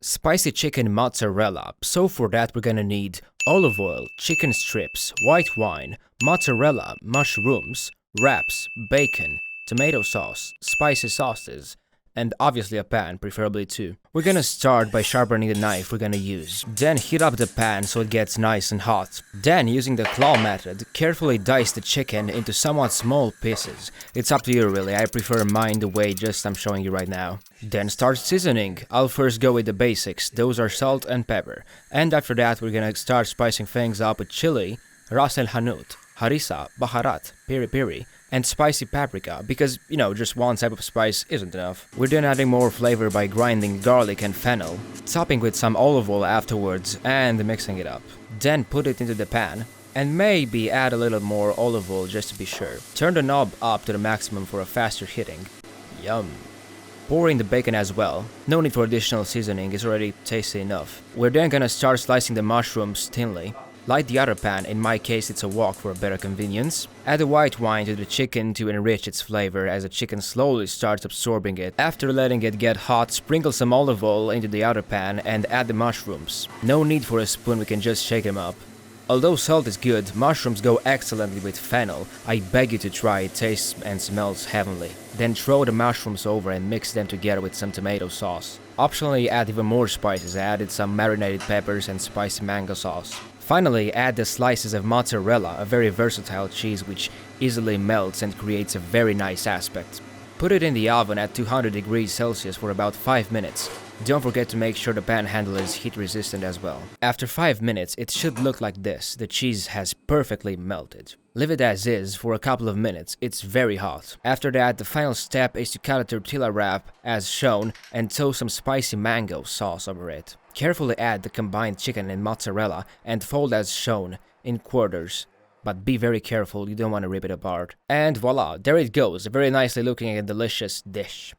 Spicy chicken mozzarella. So for that we're gonna need olive oil, chicken strips, white wine, mozzarella, mushrooms, wraps, bacon, tomato sauce, spicy sauces, and obviously a pan, preferably two. We're gonna start by sharpening the knife we're gonna use. Then heat up the pan so it gets nice and hot. Then, using the claw method, carefully dice the chicken into somewhat small pieces. It's up to you really, I prefer mine the way I'm showing you right now. Then start seasoning. I'll first go with the basics, those are salt and pepper. And after that we're gonna start spicing things up with chili, ras el hanout, harissa, baharat, piri piri, and spicy paprika, because, just one type of spice isn't enough. We're then adding more flavor by grinding garlic and fennel, topping with some olive oil afterwards, and mixing it up. Then put it into the pan, and maybe add a little more olive oil just to be sure. Turn the knob up to the maximum for a faster heating. Yum. Pour in the bacon as well. No need for additional seasoning, it's already tasty enough. We're then gonna start slicing the mushrooms thinly. Light the other pan, in my case it's a wok for better convenience. Add the white wine to the chicken to enrich its flavor as the chicken slowly starts absorbing it. After letting it get hot, sprinkle some olive oil into the other pan and add the mushrooms. No need for a spoon, we can just shake them up. Although salt is good, mushrooms go excellently with fennel. I beg you to try, it tastes and smells heavenly. Then throw the mushrooms over and mix them together with some tomato sauce. Optionally add even more spices, I added some marinated peppers and spicy mango sauce. Finally, add the slices of mozzarella, a very versatile cheese which easily melts and creates a very nice aspect. Put it in the oven at 200 degrees Celsius for about 5 minutes. Don't forget to make sure the pan handle is heat resistant as well. After 5 minutes, it should look like this. The cheese has perfectly melted. Leave it as is for a couple of minutes, it's very hot. After that, the final step is to cut a tortilla wrap as shown and toast some spicy mango sauce over it. Carefully add the combined chicken and mozzarella and fold as shown in quarters. But be very careful, you don't want to rip it apart. And voila, there it goes, a very nicely looking and delicious dish.